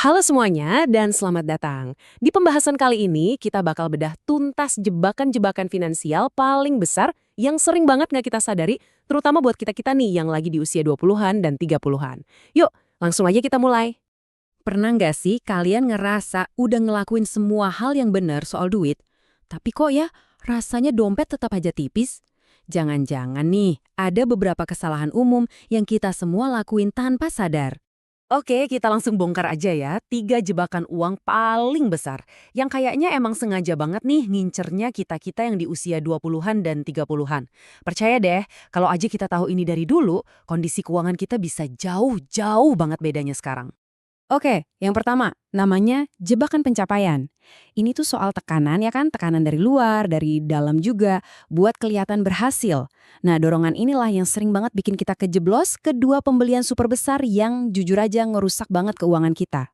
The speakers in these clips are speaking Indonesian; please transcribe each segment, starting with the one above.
Halo semuanya dan selamat datang. Di pembahasan kali ini kita bakal bedah tuntas jebakan-jebakan finansial paling besar yang sering banget nggak kita sadari, terutama buat kita-kita nih yang lagi di usia 20-an dan 30-an. Yuk, langsung aja kita mulai. Pernah nggak sih kalian ngerasa udah ngelakuin semua hal yang benar soal duit, tapi kok ya rasanya dompet tetap aja tipis? Jangan-jangan nih ada beberapa kesalahan umum yang kita semua lakuin tanpa sadar. Oke, kita langsung bongkar aja ya, 3 jebakan uang paling besar, yang kayaknya emang sengaja banget nih ngincernya kita-kita yang di usia 20-an dan 30-an. Percaya deh, kalau aja kita tahu ini dari dulu, kondisi keuangan kita bisa jauh-jauh banget bedanya sekarang. Oke, yang pertama, namanya jebakan pencapaian. Ini tuh soal tekanan ya kan, tekanan dari luar, dari dalam juga, buat kelihatan berhasil. Nah, dorongan inilah yang sering banget bikin kita kejeblos ke dua pembelian super besar yang jujur aja ngerusak banget keuangan kita.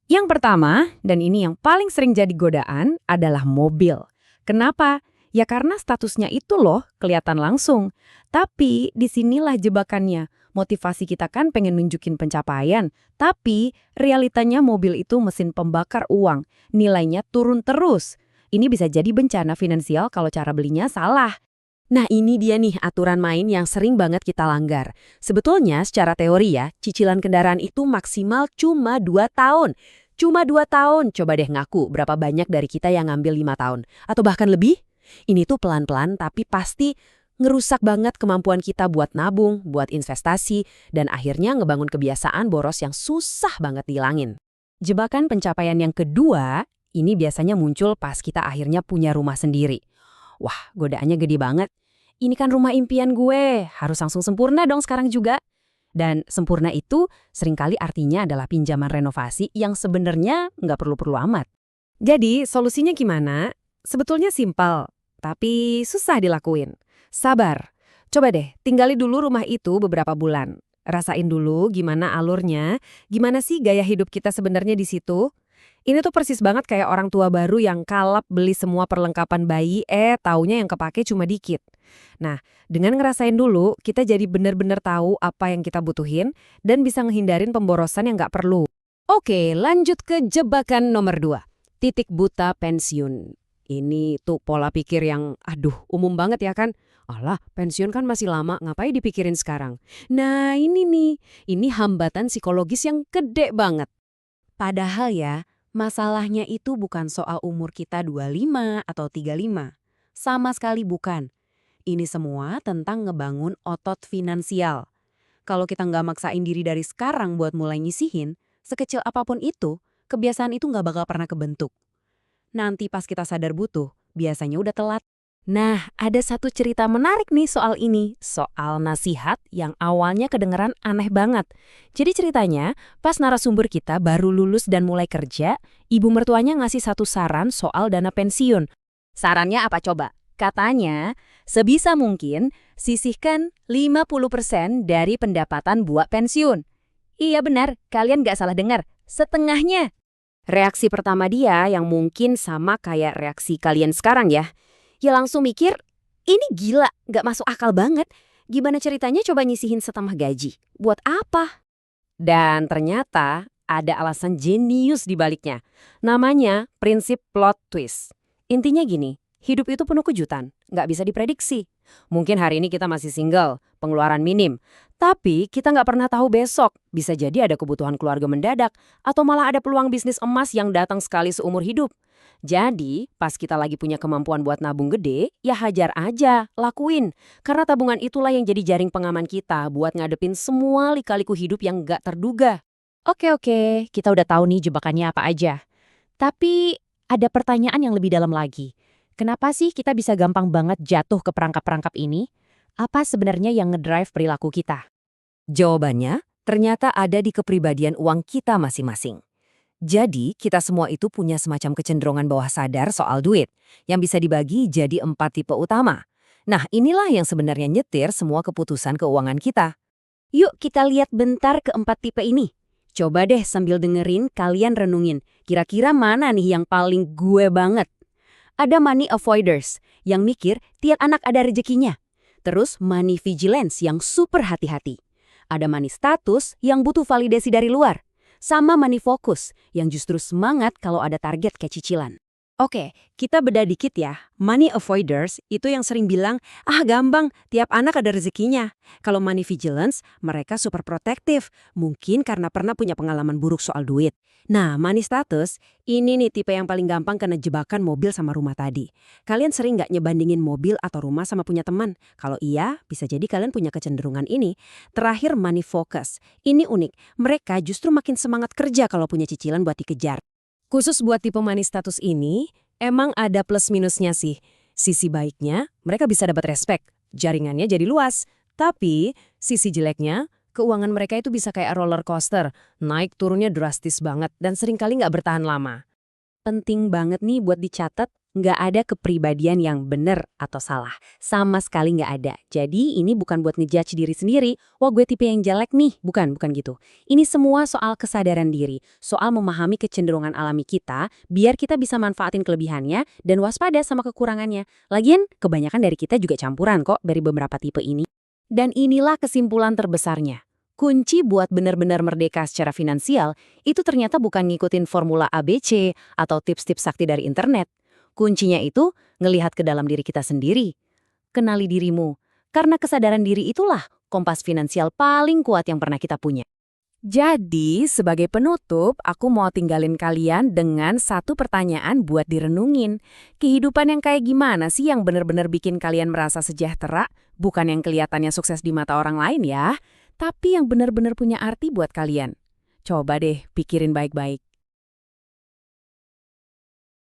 Yang pertama, dan ini yang paling sering jadi godaan, adalah mobil. Kenapa? Ya karena statusnya itu loh, kelihatan langsung. Tapi disinilah jebakannya. Motivasi kita kan pengen nunjukin pencapaian, tapi realitanya mobil itu mesin pembakar uang. Nilainya turun terus. Ini bisa jadi bencana finansial kalau cara belinya salah. Nah ini dia nih aturan main yang sering banget kita langgar. Sebetulnya secara teori ya, cicilan kendaraan itu maksimal cuma 2 tahun. Cuma 2 tahun, coba deh ngaku berapa banyak dari kita yang ngambil 5 tahun. Atau bahkan lebih? Ini tuh pelan-pelan tapi pasti ngerusak banget kemampuan kita buat nabung, buat investasi, dan akhirnya ngebangun kebiasaan boros yang susah banget dihilangin. Jebakan pencapaian yang kedua, ini biasanya muncul pas kita akhirnya punya rumah sendiri. Wah, godaannya gede banget. Ini kan rumah impian gue, harus langsung sempurna dong sekarang juga. Dan sempurna itu seringkali artinya adalah pinjaman renovasi yang sebenarnya nggak perlu-perlu amat. Jadi, solusinya gimana? Sebetulnya simpel, tapi susah dilakuin. Sabar. Coba deh, tinggali dulu rumah itu beberapa bulan. Rasain dulu gimana alurnya, gimana sih gaya hidup kita sebenarnya di situ. Ini tuh persis banget kayak orang tua baru yang kalap beli semua perlengkapan bayi, taunya yang kepake cuma dikit. Nah, dengan ngerasain dulu, kita jadi bener-bener tahu apa yang kita butuhin dan bisa ngehindarin pemborosan yang nggak perlu. Oke, lanjut ke jebakan nomor 2. Titik buta pensiun. Ini tuh pola pikir yang, umum banget ya kan? Alah, pensiun kan masih lama, ngapain dipikirin sekarang? Nah ini nih, ini hambatan psikologis yang gede banget. Padahal ya, masalahnya itu bukan soal umur kita 25 atau 35. Sama sekali bukan. Ini semua tentang ngebangun otot finansial. Kalau kita nggak maksain diri dari sekarang buat mulai nyisihin, sekecil apapun itu, kebiasaan itu nggak bakal pernah kebentuk. Nanti pas kita sadar butuh, biasanya udah telat. Nah, ada satu cerita menarik nih soal ini, soal nasihat yang awalnya kedengeran aneh banget. Jadi ceritanya, pas narasumber kita baru lulus dan mulai kerja, ibu mertuanya ngasih satu saran soal dana pensiun. Sarannya apa coba? Katanya, sebisa mungkin sisihkan 50% dari pendapatan buat pensiun. Iya benar, kalian nggak salah dengar, setengahnya. Reaksi pertama dia yang mungkin sama kayak reaksi kalian sekarang ya. Ya langsung mikir, ini gila, nggak masuk akal banget. Gimana ceritanya coba nyisihin setengah gaji? Buat apa? Dan ternyata ada alasan jenius di baliknya. Namanya prinsip plot twist. Intinya gini, hidup itu penuh kejutan, nggak bisa diprediksi. Mungkin hari ini kita masih single, pengeluaran minim. Tapi kita nggak pernah tahu besok, bisa jadi ada kebutuhan keluarga mendadak, atau malah ada peluang bisnis emas yang datang sekali seumur hidup. Jadi, pas kita lagi punya kemampuan buat nabung gede, ya hajar aja, lakuin. Karena tabungan itulah yang jadi jaring pengaman kita buat ngadepin semua lika-liku hidup yang nggak terduga. Oke, kita udah tahu nih jebakannya apa aja. Tapi ada pertanyaan yang lebih dalam lagi. Kenapa sih kita bisa gampang banget jatuh ke perangkap-perangkap ini? Apa sebenarnya yang ngedrive perilaku kita? Jawabannya, ternyata ada di kepribadian uang kita masing-masing. Jadi, kita semua itu punya semacam kecenderungan bawah sadar soal duit, yang bisa dibagi jadi 4 tipe utama. Nah, inilah yang sebenarnya nyetir semua keputusan keuangan kita. Yuk kita lihat bentar keempat tipe ini. Coba deh sambil dengerin kalian renungin, kira-kira mana nih yang paling gue banget? Ada money avoiders, yang mikir tiap anak ada rezekinya. Terus money vigilance yang super hati-hati. Ada money status yang butuh validasi dari luar. sama money focus, yang justru semangat kalau ada target kayak cicilan. Oke, kita beda dikit ya. Money avoiders itu yang sering bilang, ah gampang, tiap anak ada rezekinya. Kalau money vigilance, mereka super protektif. Mungkin karena pernah punya pengalaman buruk soal duit. Nah, money status, ini nih tipe yang paling gampang kena jebakan mobil sama rumah tadi. Kalian sering nggak nyebandingin mobil atau rumah sama punya teman? Kalau iya, bisa jadi kalian punya kecenderungan ini. Terakhir, money focus. Ini unik, mereka justru makin semangat kerja kalau punya cicilan buat dikejar. Khusus buat tipe money status ini, emang ada plus minusnya sih. Sisi baiknya, mereka bisa dapat respect, jaringannya jadi luas. Tapi, sisi jeleknya, keuangan mereka itu bisa kayak roller coaster, naik turunnya drastis banget dan seringkali nggak bertahan lama. Penting banget nih buat dicatat, nggak ada kepribadian yang benar atau salah. Sama sekali nggak ada. Jadi ini bukan buat ngejudge diri sendiri, wah gue tipe yang jelek nih. Bukan gitu. Ini semua soal kesadaran diri, soal memahami kecenderungan alami kita, biar kita bisa manfaatin kelebihannya dan waspada sama kekurangannya. Lagian, kebanyakan dari kita juga campuran kok dari beberapa tipe ini. Dan inilah kesimpulan terbesarnya. Kunci buat benar-benar merdeka secara finansial itu ternyata bukan ngikutin formula ABC atau tips-tips sakti dari internet. Kuncinya itu ngelihat ke dalam diri kita sendiri. Kenali dirimu, karena kesadaran diri itulah kompas finansial paling kuat yang pernah kita punya. Jadi, sebagai penutup, aku mau tinggalin kalian dengan satu pertanyaan buat direnungin. Kehidupan yang kayak gimana sih yang benar-benar bikin kalian merasa sejahtera? Bukan yang kelihatannya sukses di mata orang lain ya, tapi yang benar-benar punya arti buat kalian. Coba deh pikirin baik-baik.